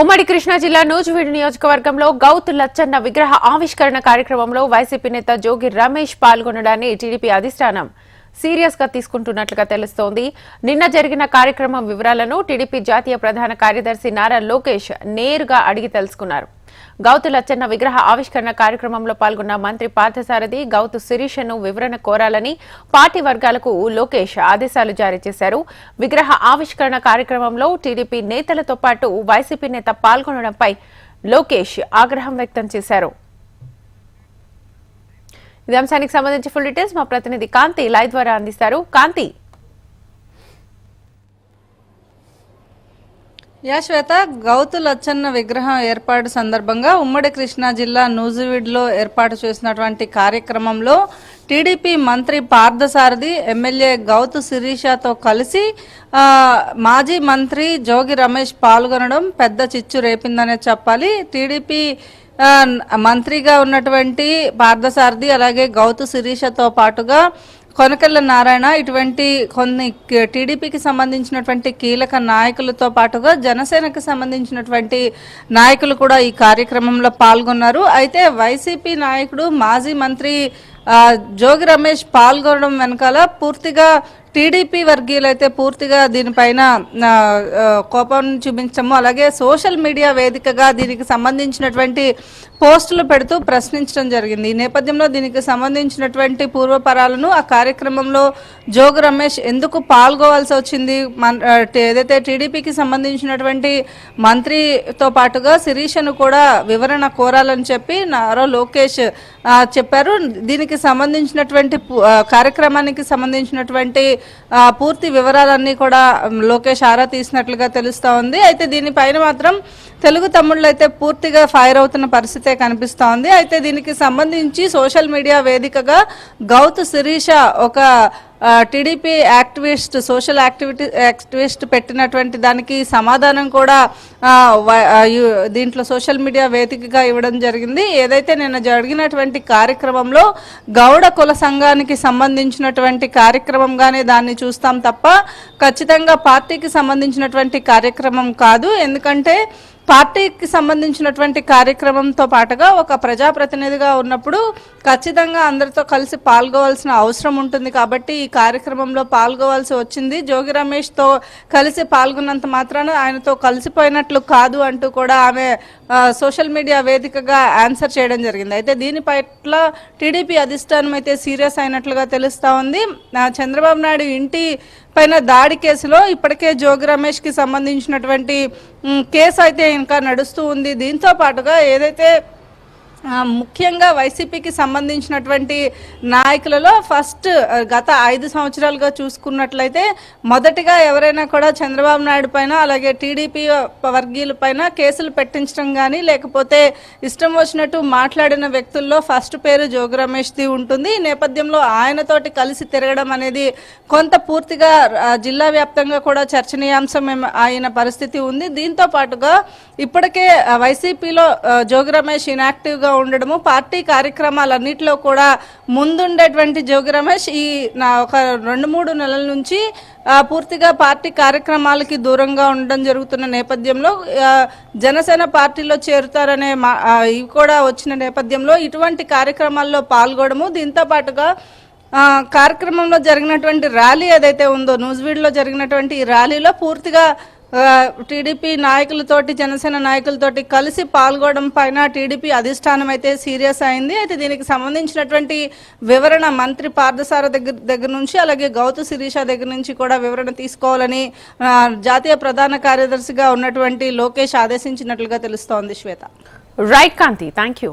ఉమ్మడి కృష్ణా జిల్లా నూజివీడు నియోజకవర్గంలో గౌతు లచ్చన్న విగ్రహ ఆవిష్కరణ కార్యక్రమంలో వైసీపీ నేత జోగి రమేష్ పాల్గొనడాన్ని టీడీపీ అధిష్టానం సీరియస్ గా తీసుకుంటున్నట్లుగా తెలుస్తోంది. నిన్న జరిగిన కార్యక్రమం వివరాలను టీడీపీ జాతీయ ప్రధాన కార్యదర్శి నారా లోకేష్ నేరుగా అడిగి తెలుసుకున్నారు. గౌతు లచ్చన్న విగ్రహ ఆవిష్కరణ కార్యక్రమంలో పాల్గొన్న మంత్రి పార్థసారథి గౌతు శిరీషను వివరణ కోరాలని పార్టీ వర్గాలకు లోకేష్ ఆదేశాలు జారీ చేశారు. విగ్రహ ఆవిష్కరణ కార్యక్రమంలో టీడీపీ నేతలతో పాటు వైసీపీ నేత పాల్గొనడంపై లోకేష్ ఆగ్రహం వ్యక్తం చేశారు. ఇదే అంశానికి సంబంధించి ఫుల్ డీటెయిల్స్ మా ప్రతినిధి కాంతి లైవ్ ద్వారా అందిస్తారు. కాంతి. శ్వేత, గౌతు లచ్చన్న విగ్రహం ఏర్పాటు సందర్భంగా ఉమ్మడి కృష్ణా జిల్లా నూజివీడులో ఏర్పాటు చేసినటువంటి కార్యక్రమంలో టీడీపీ మంత్రి పార్థసారథి ఎమ్మెల్యే గౌతు శిరీషతో కలిసి మాజీ మంత్రి జోగి రమేష్ పాల్గొనడం పెద్ద చిచ్చు రేపిందనే చెప్పాలి. టీడీపీ మంత్రిగా ఉన్నటువంటి పార్థసారథి అలాగే గౌతు శిరీషతో పాటుగా కొనకళ్ళ నారాయణ ఇటువంటి కొన్ని టీడీపీకి సంబంధించినటువంటి కీలక నాయకులతో పాటుగా జనసేనకు సంబంధించినటువంటి నాయకులు కూడా ఈ కార్యక్రమంలో పాల్గొన్నారు. అయితే వైసీపీ నాయకుడు మాజీ మంత్రి జోగి రమేష్ పాల్గొనడం వెనకాల పూర్తిగా టీడీపీ వర్గీయులైతే పూర్తిగా దీనిపైన కోపం చూపించడము, అలాగే సోషల్ మీడియా వేదికగా దీనికి సంబంధించినటువంటి పోస్టులు పెడుతూ ప్రశ్నించడం జరిగింది. ఈ నేపథ్యంలో దీనికి సంబంధించినటువంటి పూర్వపరాలను ఆ కార్యక్రమంలో జోగి రమేష్ ఎందుకు పాల్గొవాల్సి వచ్చింది, ఏదైతే టీడీపీకి సంబంధించినటువంటి మంత్రితో పాటుగా శిరీషను కూడా వివరణ కోరాలని చెప్పి నారా లోకేష్ చెప్పారు. దీనికి సంబంధించినటువంటి కార్యక్రమానికి సంబంధించినటువంటి పూర్తి వివరాలన్నీ కూడా లోకేష్ ఆరా తీసినట్లుగా తెలుస్తా ఉంది. అయితే దీనిపైన మాత్రం తెలుగు తమ్ముళ్ళు అయితే పూర్తిగా ఫైర్ అవుతున్న పరిస్థితే కనిపిస్తా ఉంది. అయితే దీనికి సంబంధించి సోషల్ మీడియా వేదికగా గౌతు శిరీష ఒక టీడీపీ యాక్టివిస్ట్ సోషల్ యాక్టివిస్ట్ పెట్టినటువంటి దానికి సమాధానం కూడా దీంట్లో సోషల్ మీడియా వేదికగా ఇవ్వడం జరిగింది. ఏదైతే నిన్న జరిగినటువంటి కార్యక్రమంలో గౌడ కుల సంఘానికి సంబంధించినటువంటి కార్యక్రమంగానే దాన్ని చూస్తాం తప్ప ఖచ్చితంగా పార్టీకి సంబంధించినటువంటి కార్యక్రమం కాదు. ఎందుకంటే పార్టీకి సంబంధించినటువంటి కార్యక్రమంతో పాటుగా ఒక ప్రజాప్రతినిధిగా ఉన్నప్పుడు ఖచ్చితంగా అందరితో కలిసి పాల్గొవాల్సిన అవసరం ఉంటుంది. కాబట్టి ఈ కార్యక్రమంలో పాల్గొవాల్సి వచ్చింది. జోగి రమేష్తో కలిసి పాల్గొన్నంత మాత్రాన ఆయనతో కలిసిపోయినట్లు కాదు అంటూ కూడా ఆమె సోషల్ మీడియా వేదికగా ఆన్సర్ చేయడం జరిగింది. అయితే దీని పట్ల టీడీపీ అధిష్టానం అయితే సీరియస్ అయినట్లుగా తెలుస్తా ఉంది. చంద్రబాబు నాయుడు ఇంటి పైన దాడి కేసులో ఇప్పటికే జోగి రమేష్కి సంబంధించినటువంటి కేసు అయితే ఇంకా నడుస్తూ ఉంది. దీంతో పాటుగా ఏదైతే ముఖ్యంగా వైసీపీకి సంబంధించినటువంటి నాయకులలో ఫస్ట్ గత 5 సంవత్సరాలుగా చూసుకున్నట్లయితే మొదటిగా ఎవరైనా కూడా చంద్రబాబు నాయుడు పైన అలాగే టీడీపీ వర్గీయుల పైన కేసులు పెట్టించడం కానీ లేకపోతే ఇష్టం వచ్చినట్టు మాట్లాడిన వ్యక్తుల్లో ఫస్ట్ పేరు జోగి రమేష్ది ఉంటుంది. ఈ నేపథ్యంలో ఆయనతోటి కలిసి తిరగడం అనేది కొంత పూర్తిగా జిల్లా వ్యాప్తంగా కూడా చర్చనీయాంశం అయిన పరిస్థితి ఉంది. దీంతో పాటుగా ఇప్పటికే వైసీపీలో జోగి రమేష్ ఇన్యాక్టివ్గా ఉండడము, పార్టీ కార్యక్రమాలన్నింటిలో కూడా ముందుండేటువంటి జోగి రమేష్ ఈ ఒక 2-3 నెలల నుంచి పూర్తిగా పార్టీ కార్యక్రమాలకి దూరంగా ఉండడం జరుగుతున్న నేపథ్యంలో జనసేన పార్టీలో చేరుతారనే ఇవి కూడా వచ్చిన నేపథ్యంలో ఇటువంటి కార్యక్రమాల్లో పాల్గొనడము, దీంతో పాటుగా కార్యక్రమంలో జరిగినటువంటి ర్యాలీ ఏదైతే ఉందో నూజివీడులో జరిగినటువంటి ఈ ర్యాలీలో పూర్తిగా టీడీపీ నాయకులతోటి జనసేన నాయకులతోటి కలిసి పాల్గొనడం పైన టీడీపీ అధిష్టానం అయితే సీరియస్ అయింది. అయితే దీనికి సంబంధించినటువంటి వివరణ మంత్రి పార్థసారథి దగ్గర నుంచి అలాగే గౌతు శిరీష దగ్గర నుంచి కూడా వివరణ తీసుకోవాలని జాతీయ ప్రధాన కార్యదర్శిగా ఉన్నటువంటి లోకేష్ ఆదేశించినట్లుగా తెలుస్తోంది. Shweta. Right Kanti, thank you.